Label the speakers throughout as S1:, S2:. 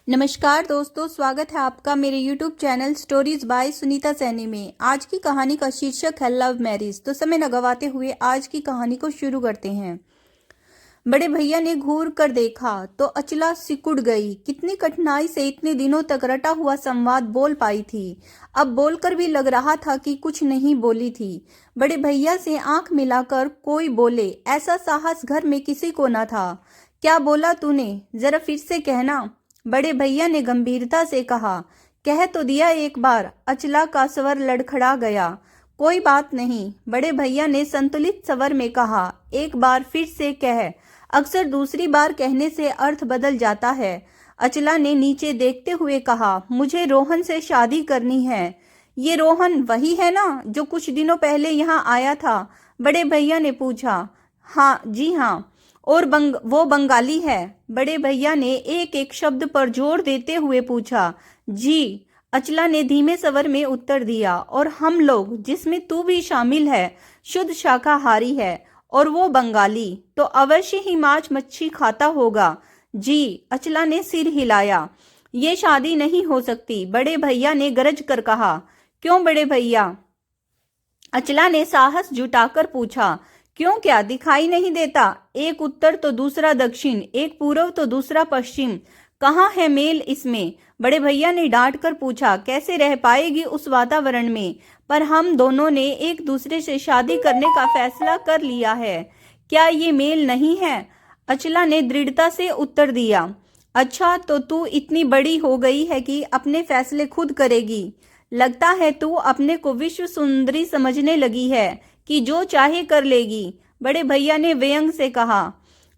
S1: नमस्कार दोस्तों, स्वागत है आपका मेरे YouTube channel stories bye Sunita Saini में। आज की कहानी का शीर्षक है लव मैरिज। तो समय न गवाते हुए आज की कहानी को शुरू करते हैं। बड़े भैया ने घूर कर देखा तो अचला सिकुड़ गई। कितनी कठिनाई से इतने दिनों तक रटा हुआ संवाद बोल पाई थी। अब बोलकर भी लग रहा था कि कुछ नहीं बोली थी। बड़े भैया से आंख मिलाकर कोई बोले, ऐसा साहस घर में किसी को न था। क्या बोला तूने, जरा फिर से कहना, बड़े भैया ने गंभीरता से कहा। कह तो दिया एक बार। अचला का स्वर लड़खड़ा गया। कोई बात नहीं, बड़े भैया ने संतुलित स्वर में कहा। एक बार फिर से कह। अक्सर दूसरी बार कहने से अर्थ बदल जाता है। अचला ने नीचे देखते हुए कहा, मुझे रोहन से शादी करनी है। ये रोहन वही है ना जो कुछ दिनों पहले यहाँ आया था? बड़े भैया ने पूछा। हाँ जी हाँ। और वो बंगाली है? बड़े भैया ने एक एक शब्द पर जोर देते हुए पूछा। जी, अचला ने धीमे स्वर में उत्तर दिया। और हम लोग, जिसमें तू भी शामिल है, शुद्ध शाकाहारी है। और वो बंगाली तो अवश्य ही मांस मच्छी खाता होगा। जी, अचला ने सिर हिलाया। ये शादी नहीं हो सकती, बड़े भैया ने गरज कर कहा। क्यों बड़े भैया? अचला ने साहस जुटाकर पूछा। क्यों, क्या दिखाई नहीं देता? एक उत्तर तो दूसरा दक्षिण, एक पूर्व तो दूसरा पश्चिम। कहाँ है मेल इसमें? बड़े भैया ने डांट कर पूछा। कैसे रह पाएगी उस वातावरण में? पर हम दोनों ने एक दूसरे से शादी करने का फैसला कर लिया है। क्या ये मेल नहीं है? अचला ने दृढ़ता से उत्तर दिया। अच्छा, तो तू इतनी बड़ी हो गई है कि अपने फैसले खुद करेगी। लगता है तू अपने को विश्व सुंदरी समझने लगी है कि जो चाहे कर लेगी, बड़े भैया ने व्यंग से कहा।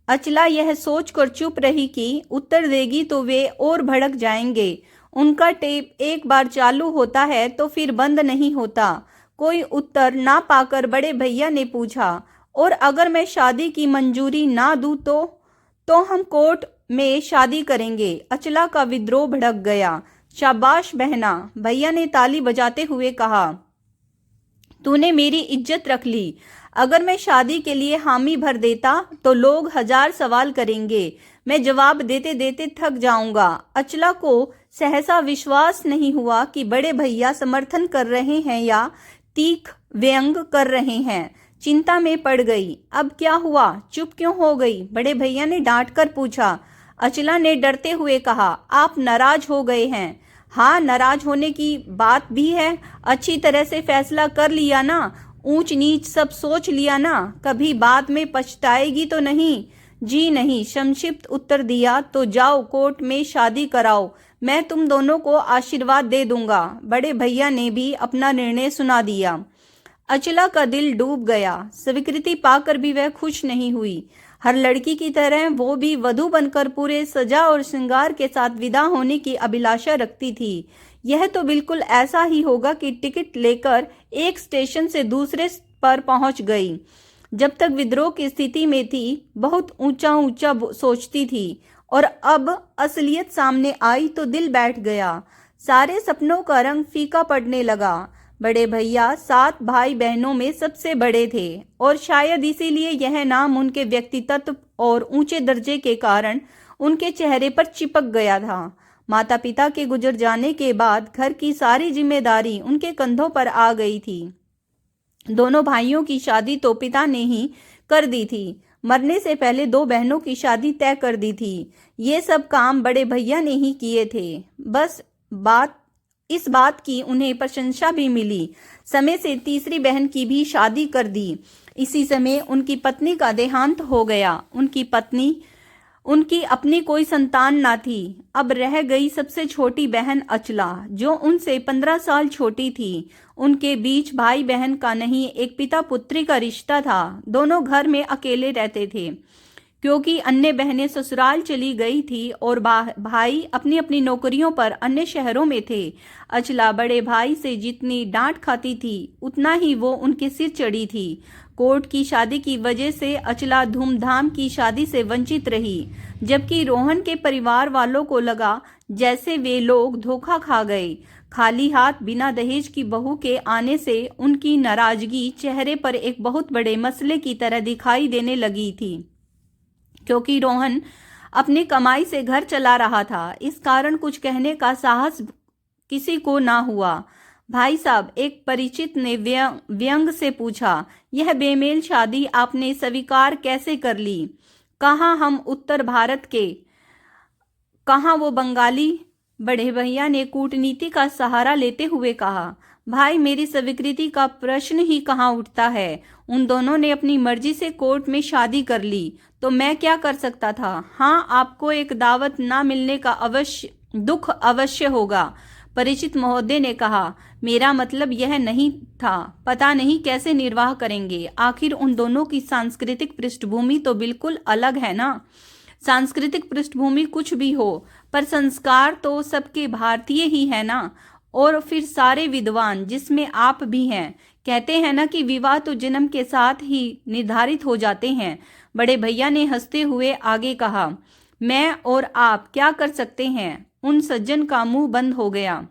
S1: अचला यह सोचकर चुप रही कि उत्तर देगी तो वे और भड़क जाएंगे। उनका टेप एक बार चालू होता है तो फिर बंद नहीं होता। कोई उत्तर ना पाकर बड़े भैया ने पूछा, और अगर मैं शादी की मंजूरी ना दूं तो हम कोर्ट में शादी करेंगे। अचला का विद्रोह भड़क गया। शाबाश बहना, भैया ने ताली बजाते हुए कहा। तूने मेरी इज्जत रख ली। अगर मैं शादी के लिए हामी भर देता तो लोग हजार सवाल करेंगे। मैं जवाब देते देते थक जाऊंगा। अचला को सहसा विश्वास नहीं हुआ कि बड़े भैया समर्थन कर रहे हैं या तीख व्यंग कर रहे हैं। चिंता में पड़ गई। अब क्या हुआ? चुप क्यों हो गई? बड़े भैया ने डांट कर पूछा। अचला ने डरते हुए कहा, आप नाराज हो गए हैं? हाँ, नाराज होने की बात भी है। अच्छी तरह से फैसला कर लिया ना? ऊंच नीच सब सोच लिया ना? कभी बाद में पछताएगी तो नहीं? जी नहीं, संक्षिप्त उत्तर दिया। तो जाओ कोर्ट में शादी कराओ, मैं तुम दोनों को आशीर्वाद दे दूंगा। बड़े भैया ने भी अपना निर्णय सुना दिया। अचला का दिल डूब गया। स्वीकृति पाकर भी वह खुश नहीं हुई। हर लड़की की तरह वो भी वधू बनकर पूरे सजा और श्रृंगार के साथ विदा होने की अभिलाषा रखती थी। यह तो बिल्कुल ऐसा ही होगा कि टिकट लेकर एक स्टेशन से दूसरे पर पहुंच गई। जब तक विद्रोह की स्थिति में थी, बहुत ऊंचा ऊंचा सोचती थी, और अब असलियत सामने आई तो दिल बैठ गया। सारे सपनों का रंग फीका पड़ने लगा। बड़े भैया 7 भाई बहनों में सबसे बड़े थे, और शायद इसीलिए यह नाम उनके व्यक्तित्व और ऊंचे दर्जे के कारण उनके चेहरे पर चिपक गया था। माता पिता के गुजर जाने के बाद घर की सारी जिम्मेदारी उनके कंधों पर आ गई थी। दोनों भाइयों की शादी तो पिता ने ही कर दी थी। मरने से पहले 2 बहनों की शादी तय कर दी थी। ये सब काम बड़े भैया ने ही किए थे। बस इस बात की उन्हें प्रशंसा भी मिली। समय से तीसरी बहन की भी शादी कर दी। इसी समय उनकी पत्नी का देहांत हो गया। उनकी अपनी कोई संतान ना थी। अब रह गई सबसे छोटी बहन अचला, जो उनसे 15 साल छोटी थी। उनके बीच भाई बहन का नहीं, एक पिता पुत्री का रिश्ता था। दोनों घर में अकेले रहते थे, क्योंकि अन्य बहनें ससुराल चली गई थी और भाई अपनी अपनी नौकरियों पर अन्य शहरों में थे। अचला बड़े भाई से जितनी डांट खाती थी, उतना ही वो उनके सिर चढ़ी थी। कोर्ट की शादी की वजह से अचला धूमधाम की शादी से वंचित रही, जबकि रोहन के परिवार वालों को लगा जैसे वे लोग धोखा खा गए। खाली हाथ बिना दहेज की बहू के आने से उनकी नाराजगी चेहरे पर एक बहुत बड़े मसले की तरह दिखाई देने लगी थी, क्योंकि रोहन अपनी कमाई से घर चला रहा था। इस कारण कुछ कहने का साहस किसी को ना हुआ। भाई साहब, एक परिचित ने व्यंग से पूछा, यह बेमेल शादी आपने स्वीकार कैसे कर ली? कहाँ हम उत्तर भारत के, कहाँ वो बंगाली? बड़े भैया ने कूटनीति का सहारा लेते हुए कहा, भाई मेरी स्वीकृति का प्रश्न ही कहाँ उठता है। उन दोनों ने अपनी मर्जी से कोर्ट में शादी कर ली तो मैं क्या कर सकता था? हाँ, आपको एक दावत ना मिलने का दुख अवश्य होगा, परिचित महोदय ने कहा। मेरा मतलब यह नहीं था। पता नहीं कैसे निर्वाह करेंगे। आखिर उन दोनों की सांस्कृतिक पृष्ठभूमि तो बिल्कुल अलग है ना। सांस्कृतिक पृष्ठभूमि कुछ भी हो, पर संस्कार तो सबके भारतीय ही है ना। और फिर सारे विद्वान, जिसमें आप भी हैं, कहते हैं ना कि विवाह तो जन्म के साथ ही निर्धारित हो जाते हैं। बड़े भैया ने हंसते हुए आगे कहा, मैं और आप क्या कर सकते हैं? उन सज्जन का मुंह बंद हो गया।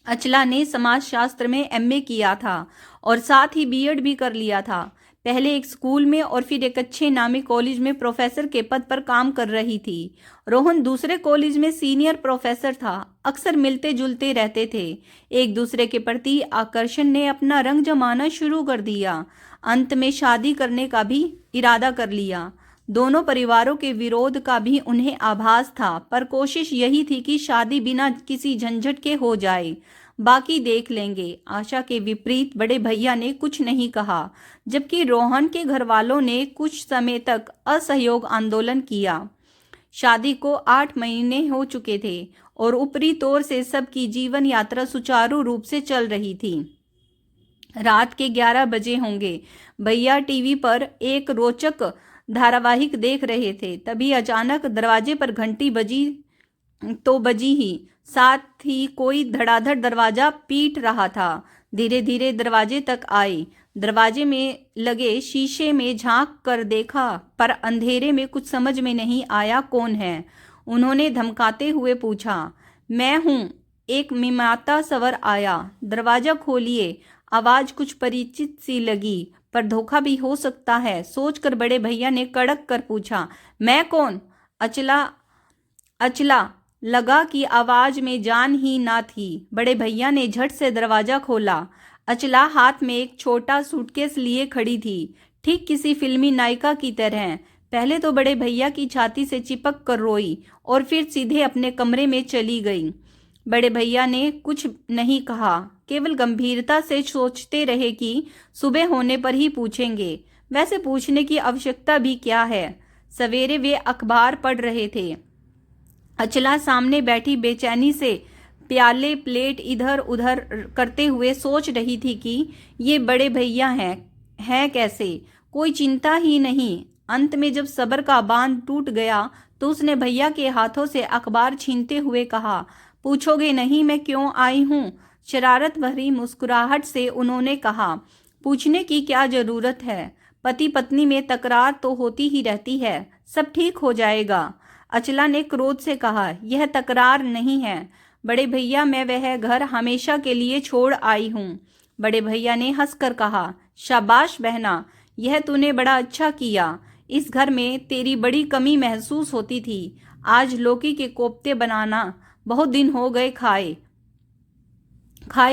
S1: अचला ने समाजशास्त्र में एमए किया था और साथ ही बीएड भी कर लिया था। पहले एक स्कूल में और फिर एक अच्छे नामी कॉलेज में प्रोफेसर के पद पर काम कर रही थी। रोहन दूसरे कॉलेज में सीनियर प्रोफेसर था। अक्सर मिलते जुलते रहते थे। एक दूसरे के प्रति आकर्षण ने अपना रंग जमाना शुरू कर दिया। अंत में शादी करने का भी इरादा कर लिया। दोनों परिवारों के विरोध का भी उन्हें आभास था, पर कोशिश यही थी कि शादी बिना किसी झंझट के हो जाए। बाकी देख लेंगे। आशा के विपरीत बड़े भैया ने कुछ नहीं कहा, जबकि रोहन के घर वालों ने कुछ समय तक असहयोग आंदोलन किया। शादी को 8 महीने हो चुके थे और ऊपरी तौर से सबकी जीवन यात्रा सुचारू रूप से चल रही थी। रात के 11 बजे होंगे। भैया टीवी पर एक रोचक धारावाहिक देख रहे थे। तभी अचानक दरवाजे पर घंटी बजी तो बजी ही, साथ ही कोई धड़ाधड़ दरवाजा पीट रहा था। धीरे धीरे दरवाजे तक आए। दरवाजे में लगे शीशे में झांक कर देखा, पर अंधेरे में कुछ समझ में नहीं आया कौन है। उन्होंने धमकाते हुए पूछा, मैं हूं, एक मिमाता सवर आया। दरवाजा खोलिए। आवाज कुछ परिचित सी लगी, पर धोखा भी हो सकता है, सोचकर बड़े भैया ने कड़क कर पूछा, मैं कौन? अचला लगा कि आवाज में जान ही ना थी। बड़े भैया ने झट से दरवाजा खोला। अचला हाथ में एक छोटा सूटकेस लिए खड़ी थी, ठीक किसी फिल्मी नायिका की तरह। पहले तो बड़े भैया की छाती से चिपक कर रोई और फिर सीधे अपने कमरे में चली गई। बड़े भैया ने कुछ नहीं कहा, केवल गंभीरता से सोचते रहे कि सुबह होने पर ही पूछेंगे। वैसे पूछने की आवश्यकता भी क्या है। सवेरे वे अखबार पढ़ रहे थे। अचला सामने बैठी बेचैनी से प्याले प्लेट इधर उधर करते हुए सोच रही थी कि ये बड़े भैया हैं कैसे, कोई चिंता ही नहीं। अंत में जब सब्र का बांध टूट गया तो उसने भैया के हाथों से अखबार छीनते हुए कहा, पूछोगे नहीं मैं क्यों आई हूँ? शरारत भरी मुस्कुराहट से उन्होंने कहा, पूछने की क्या जरूरत है? पति पत्नी में तकरार तो होती ही रहती है, सब ठीक हो जाएगा। अचला ने क्रोध से कहा, यह तकरार नहीं है बड़े भैया, मैं वह घर हमेशा के लिए छोड़ आई हूँ। बड़े भैया ने हंसकर कहा, शाबाश बहना, यह तूने बड़ा अच्छा किया। इस घर में तेरी बड़ी कमी महसूस होती थी। आज लौकी के कोफ्ते बनाना, बहुत दिन हो गए खाए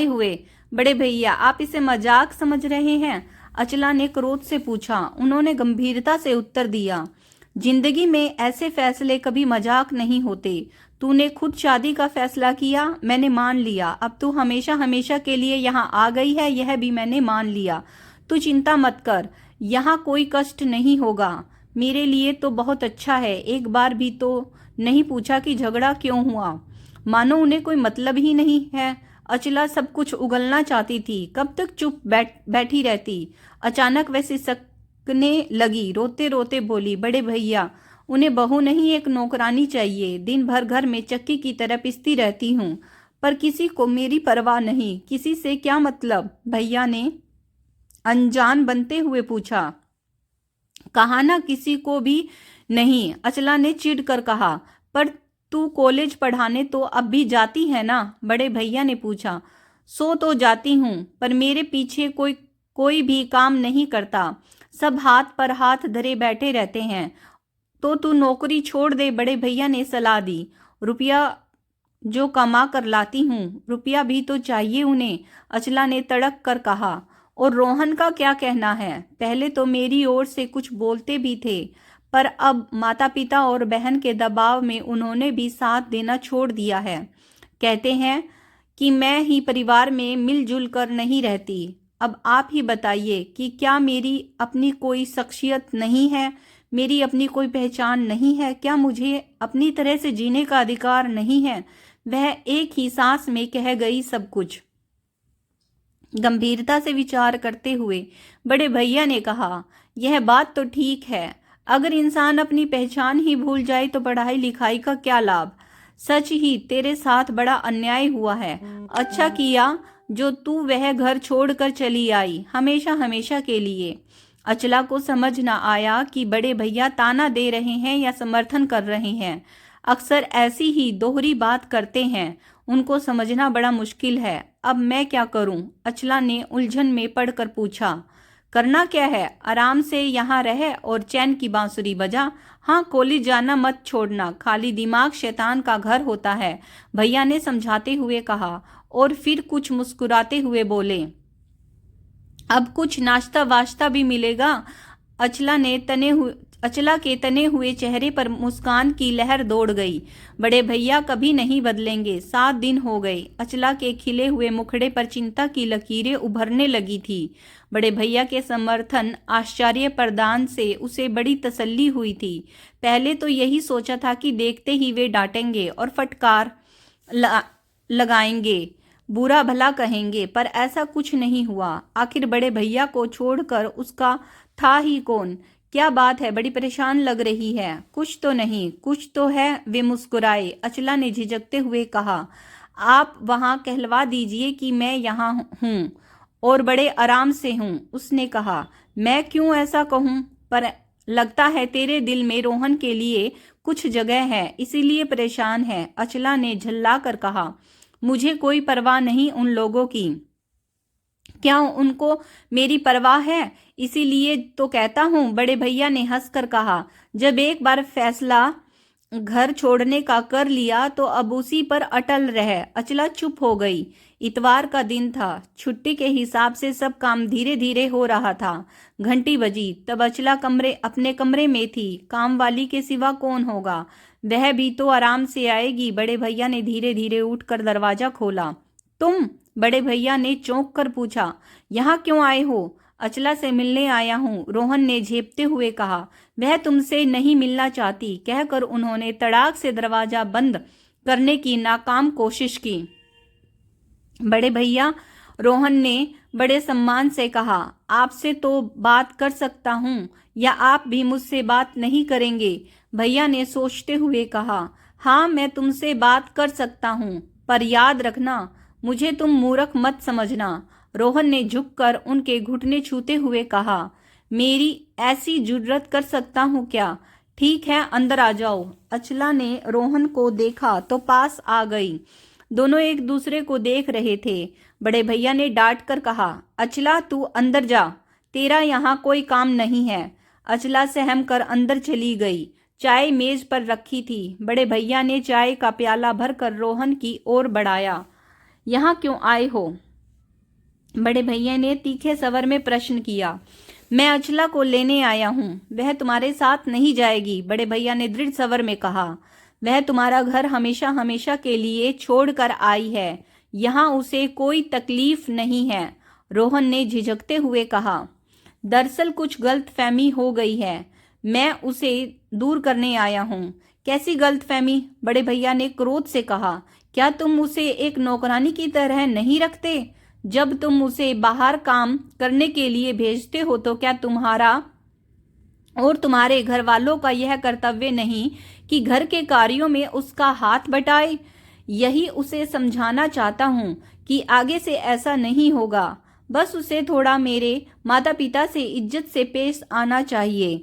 S1: हुए। बड़े भैया, आप इसे मजाक समझ रहे हैं? अचला ने क्रोध से पूछा। उन्होंने गंभीरता से उत्तर दिया, जिंदगी में ऐसे फैसले कभी मजाक नहीं होते। तूने खुद शादी का फैसला किया, मैंने मान लिया। अब तू हमेशा हमेशा के लिए यहाँ आ गई है, यह भी मैंने मान लिया। तू चिंता मत कर, यहाँ कोई कष्ट नहीं होगा। मेरे लिए तो बहुत अच्छा है। एक बार भी तो नहीं पूछा कि झगड़ा क्यों हुआ। मानो उन्हें कोई मतलब ही नहीं है। अचला सब कुछ उगलना चाहती थी, कब तक चुप बैठी रहती। अचानक वह सिसकने लगी, रोते रोते बोली, बड़े भैया, उन्हें बहू नहीं एक नौकरानी चाहिए। दिन भर घर में चक्की की तरह पिसती रहती हूँ, पर किसी को मेरी परवाह नहीं। किसी से क्या मतलब? भैया ने अनजान बनते हुए पूछा। कहा ना किसी को भी नहीं, अचला ने चिढ़ कर कहा। पर तू कॉलेज पढ़ाने तो अब भी जाती है ना? बड़े भैया ने पूछा। सो तो जाती हूँ, पर मेरे पीछे कोई भी काम नहीं करता। सब हाथ पर हाथ धरे बैठे रहते हैं। तो तू नौकरी छोड़ दे, बड़े भैया ने सलाह दी। रुपया जो कमा कर लाती हूँ, रुपया भी तो चाहिए उन्हें, अचला ने तड़क कर कहा। और रोहन का क्या कहना है? पहले तो मेरी ओर से कुछ बोलते भी थे, पर अब माता पिता और बहन के दबाव में उन्होंने भी साथ देना छोड़ दिया है। कहते हैं कि मैं ही परिवार में मिलजुल कर नहीं रहती। अब आप ही बताइए कि क्या मेरी अपनी कोई शख्सियत नहीं है, मेरी अपनी कोई पहचान नहीं है? क्या मुझे अपनी तरह से जीने का अधिकार नहीं है? वह एक ही सांस में कह गई सब कुछ। गंभीरता से विचार करते हुए बड़े भैया ने कहा, यह बात तो ठीक है, अगर इंसान अपनी पहचान ही भूल जाए तो पढ़ाई लिखाई का क्या लाभ? सच ही तेरे साथ बड़ा अन्याय हुआ है। अच्छा किया जो तू वह घर छोड़कर चली आई, हमेशा हमेशा के लिए। अचला को समझ न आया कि बड़े भैया ताना दे रहे हैं या समर्थन कर रहे हैं। अक्सर ऐसी ही दोहरी बात करते हैं, उनको समझना बड़ा मुश्किल है। अब मैं क्या करूं? अचला ने उलझन में पड़कर पूछा। करना क्या है? आराम से यहाँ रह और चैन की बांसुरी बजा। हाँ, कॉलेज जाना मत छोड़ना, खाली दिमाग शैतान का घर होता है, भैया ने समझाते हुए कहा। और फिर कुछ मुस्कुराते हुए बोले, अब कुछ नाश्ता वाश्ता भी मिलेगा। अचला के तने हुए चेहरे पर मुस्कान की लहर दौड़ गई। बड़े भैया कभी नहीं बदलेंगे। 7 दिन हो गए। अचला के खिले हुए मुखड़े पर चिंता की लकीरें उभरने लगी थी। बड़े भैया के समर्थन आश्चर्य प्रदान से उसे बड़ी तसल्ली हुई थी। पहले तो यही सोचा था कि देखते ही वे डांटेंगे और फटकार लगाएंगे, बुरा भला कहेंगे, पर ऐसा कुछ नहीं हुआ। आखिर बड़े भैया को छोड़कर उसका था ही कौन? क्या बात है, बड़ी परेशान लग रही है? कुछ तो नहीं, कुछ तो है। वे मुस्कुराए। अचला ने झिझकते हुए कहा, आप वहां कहलवा दीजिए कि मैं यहाँ हूँ और बड़े आराम से हूँ। उसने कहा, मैं क्यों ऐसा कहूँ? पर लगता है तेरे दिल में रोहन के लिए कुछ जगह है, इसीलिए परेशान है। अचला ने झल्ला कर कहा, मुझे कोई परवाह नहीं उन लोगों की। क्या उनको मेरी परवाह है? इसीलिए तो कहता हूँ, बड़े भैया ने हंसकर कहा। जब एक बार फैसला घर छोड़ने का कर लिया तो अब उसी पर अटल रहे। अचला चुप हो गई। इतवार का दिन था। छुट्टी के हिसाब से सब काम धीरे धीरे हो रहा था। घंटी बजी तब अचला अपने कमरे में थी। काम वाली के सिवा कौन होगा? वह भी तो आराम से आएगी। बड़े भैया ने धीरे धीरे उठकर दरवाजा खोला। तुम? बड़े भैया ने चौंक कर पूछा। यहाँ क्यों आए हो? अचला से मिलने आया हूँ, रोहन ने झेपते हुए कहा। वह तुमसे नहीं मिलना चाहती, कहकर उन्होंने तड़ाक से दरवाजा बंद करने की नाकाम कोशिश की। बड़े भैया, रोहन ने बड़े सम्मान से कहा, आपसे तो बात कर सकता हूँ, या आप भी मुझसे बात नहीं करेंगे? भैया ने सोचते हुए कहा, हाँ, मैं तुमसे बात कर सकता हूँ, पर याद रखना, मुझे तुम मूर्ख मत समझना। रोहन ने झुककर उनके घुटने छूते हुए कहा, मेरी ऐसी जुर्रत कर सकता हूँ क्या? ठीक है, अंदर आ जाओ। अचला ने रोहन को देखा तो पास आ गई। दोनों एक दूसरे को देख रहे थे। बड़े भैया ने डांट कर कहा, अचला तू अंदर जा, तेरा यहाँ कोई काम नहीं है। अचला सहम कर अंदर चली गई। चाय मेज पर रखी थी। बड़े भैया ने चाय का प्याला भरकर रोहन की ओर बढ़ाया। यहाँ क्यों आए हो? बड़े भैया ने तीखे स्वर में प्रश्न किया। मैं अचला को लेने आया हूँ, वह तुम्हारे साथ नहीं जाएगी, बड़े भैया ने दृढ़ स्वर में कहा। वह तुम्हारा घर हमेशा हमेशा के लिए छोड़कर आई है, यहाँ उसे कोई तकलीफ नहीं है, रोहन ने झिझकते हुए कहा। दरअसल कुछ गलतफहमी हो गई है, मैं उसे दूर करने आया हूँ। कैसी गलतफहमी? बड़े भैया ने क्रोध से कहा। क्या तुम उसे एक नौकरानी की तरह नहीं रखते? जब तुम उसे बाहर काम करने के लिए भेजते हो तो क्या तुम्हारा और तुम्हारे घर वालों का यह कर्तव्य नहीं कि घर के कार्यों में उसका हाथ बटाए? यही उसे समझाना चाहता हूँ कि आगे से ऐसा नहीं होगा। बस उसे थोड़ा मेरे माता पिता से इज्जत से पेश आना चाहिए।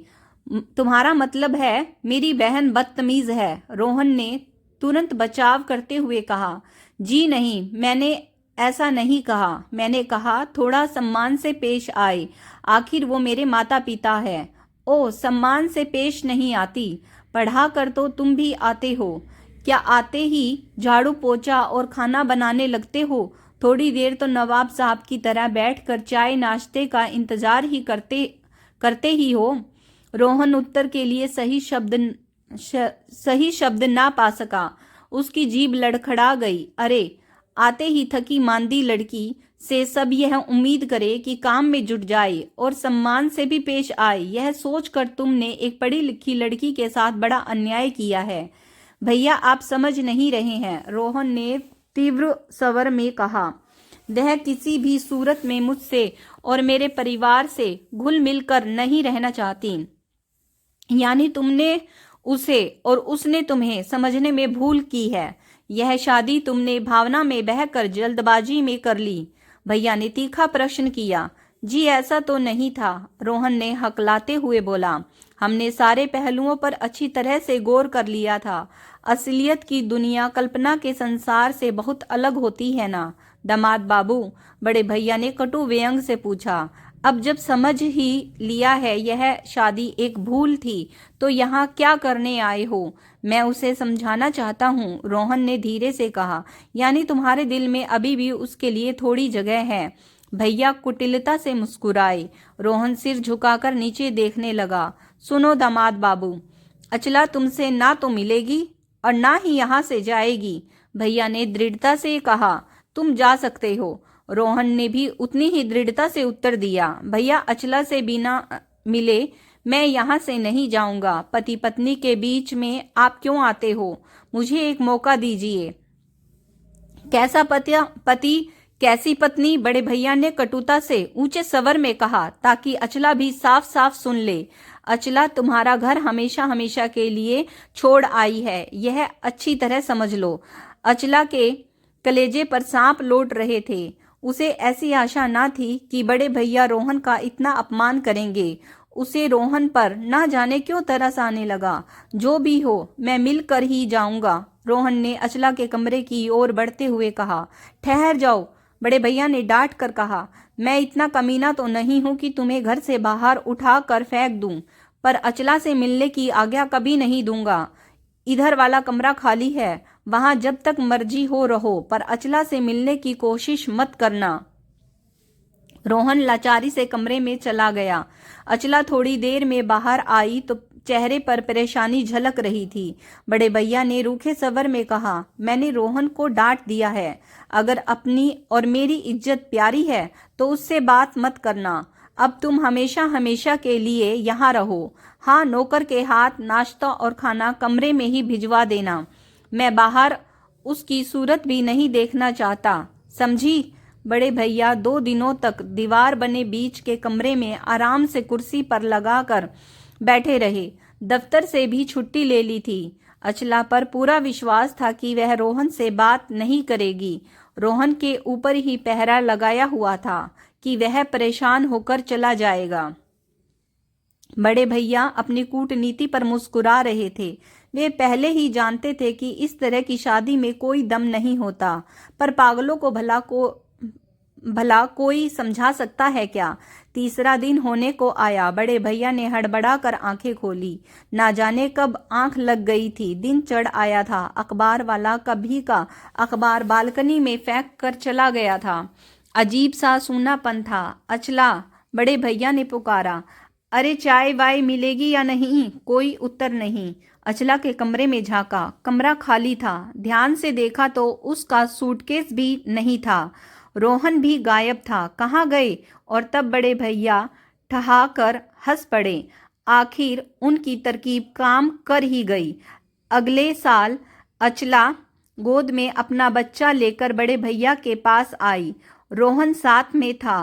S1: तुम्हारा मतलब है मेरी बहन बदतमीज है? रोहन ने तुरंत बचाव करते हुए कहा। जी नहीं, मैंने ऐसा नहीं कहा। मैंने कहा थोड़ा सम्मान से पेश आए, आखिर वो मेरे माता पिता है। ओ, सम्मान से पेश नहीं आती। पढ़ा कर तो तुम भी आते हो, क्या आते ही झाड़ू पोछा और खाना बनाने लगते हो? थोड़ी देर तो नवाब साहब की तरह बैठकर चाय नाश्ते का इंतजार ही करते करते ही हो। रोहन उत्तर के लिए सही शब्द ना पा सका। उसकी जीभ लड़खड़ा गई। अरे, आते ही थकी मांदी लड़की से सब यह उम्मीद करे कि काम में जुट जाए और सम्मान से भी पेश आए, यह सोचकर तुमने एक पढ़ी लिखी लड़की के साथ बड़ा अन्याय किया है। भैया, आप समझ नहीं रहे हैं, रोहन ने तीव्र स्वर में कहा। वह किसी भी सूरत में मुझसे और मेरे परिवार से घुल मिल कर नहीं रहना चाहती। यानी तुमने उसे और उसने तुम्हें समझने में भूल की है। यह शादी तुमने भावना में बहकर जल्दबाजी में कर ली। भैया ने तीखा प्रश्न किया। जी ऐसा तो नहीं था, रोहन ने हकलाते हुए बोला। हमने सारे पहलुओं पर अच्छी तरह से गौर कर लिया था। असलियत की दुनिया कल्पना के संसार से बहुत अलग होती है ना दामाद बाबू, बड़े भैया ने कटु व्यंग से पूछा। अब जब समझ ही लिया है यह शादी एक भूल थी, तो यहाँ क्या करने आए हो? मैं उसे समझाना चाहता हूँ, रोहन ने धीरे से कहा। यानी तुम्हारे दिल में अभी भी उसके लिए थोड़ी जगह है। भैया कुटिलता से मुस्कुराए। रोहन सिर झुकाकर नीचे देखने लगा। सुनो दामाद बाबू, अचला तुमसे ना तो मिलेगी और ना ही यहाँ से जाएगी, भैया ने दृढ़ता से कहा। तुम जा सकते हो, रोहन ने भी उतनी ही दृढ़ता से उत्तर दिया। भैया, अचला से बिना मिले मैं यहाँ से नहीं जाऊंगा। पति पत्नी के बीच में आप क्यों आते हो? मुझे एक मौका दीजिए। कैसा पति कैसी पत्नी, बड़े भैया ने कटुता से ऊंचे स्वर में कहा, ताकि अचला भी साफ साफ सुन ले। अचला तुम्हारा घर हमेशा हमेशा के लिए छोड़ आई है, यह अच्छी तरह समझ लो। अचला के कलेजे पर सांप लौट रहे थे। उसे ऐसी आशा ना थी कि बड़े भैया रोहन का इतना अपमान करेंगे। उसे रोहन पर ना जाने क्यों तरस आने लगा। जो भी हो, मैं मिल कर ही जाऊंगा, रोहन ने अचला के कमरे की ओर बढ़ते हुए कहा। ठहर जाओ, बड़े भैया ने डांट कर कहा। मैं इतना कमीना तो नहीं हूं कि तुम्हें घर से बाहर उठा कर फेंक दूं, पर अचला से मिलने की आज्ञा कभी नहीं दूंगा। इधर वाला कमरा खाली है, वहां जब तक मर्जी हो रहो, पर अचला से मिलने की कोशिश मत करना। रोहन लाचारी से कमरे में चला गया। अचला थोड़ी देर में बाहर आई तो चेहरे पर परेशानी झलक रही थी। बड़े भैया ने रूखे स्वर में कहा, मैंने रोहन को डांट दिया है। अगर अपनी और मेरी इज्जत प्यारी है तो उससे बात मत करना। अब तुम हमेशा हमेशा के लिए यहाँ रहो। हाँ, नौकर के हाथ नाश्ता और खाना कमरे में ही भिजवा देना। मैं बाहर उसकी सूरत भी नहीं देखना चाहता, समझी? बड़े भैया 2 दिनों तक दीवार बने बीच के कमरे में आराम से कुर्सी पर लगाकर बैठे रहे। दफ्तर से भी छुट्टी ले ली थी। अचला पर पूरा विश्वास था कि वह रोहन से बात नहीं करेगी। रोहन के ऊपर ही पहरा लगाया हुआ था कि वह परेशान होकर चला जाएगा। बड़े भैया अपनी कूटनीति पर मुस्कुरा रहे थे। वे पहले ही जानते थे कि इस तरह की शादी में कोई दम नहीं होता, पर पागलों को भला कोई समझा सकता है क्या? तीसरा दिन होने को आया। बड़े भैया ने हड़बड़ा कर आंखें खोली। ना जाने कब आंख लग गई थी। दिन चढ़ आया था। अखबार वाला कभी का अखबार बालकनी में फेंक कर चला गया था। अजीब सा सूनापन था। अचला, बड़े भैया ने पुकारा। अरे, चाय वाय मिलेगी या नहीं? कोई उत्तर नहीं। अचला के कमरे में झांका। कमरा खाली था। ध्यान से देखा तो उसका सूटकेस भी नहीं था। रोहन भी गायब था। कहाँ गए? और तब बड़े भैया ठहाकर हंस पड़े। आखिर उनकी तरकीब काम कर ही गई। अगले साल अचला गोद में अपना बच्चा लेकर बड़े भैया के पास आई। रोहन साथ में था।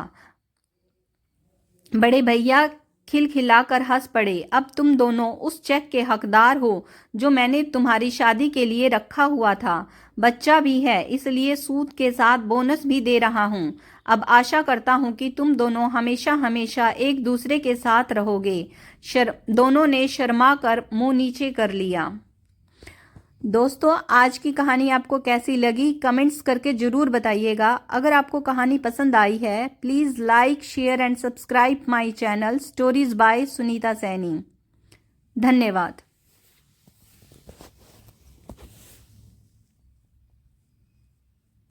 S1: बड़े भैया खिलखिलाकर हंस पड़े। अब तुम दोनों उस चेक के हकदार हो जो मैंने तुम्हारी शादी के लिए रखा हुआ था। बच्चा भी है, इसलिए सूद के साथ बोनस भी दे रहा हूँ। अब आशा करता हूँ कि तुम दोनों हमेशा हमेशा एक दूसरे के साथ रहोगे। दोनों ने शर्मा कर मुंह नीचे कर लिया। दोस्तों, आज की कहानी आपको कैसी लगी कमेंट्स करके ज़रूर बताइएगा। अगर आपको कहानी पसंद आई है please like share and subscribe my channel stories bye Sunita Saini. धन्यवाद।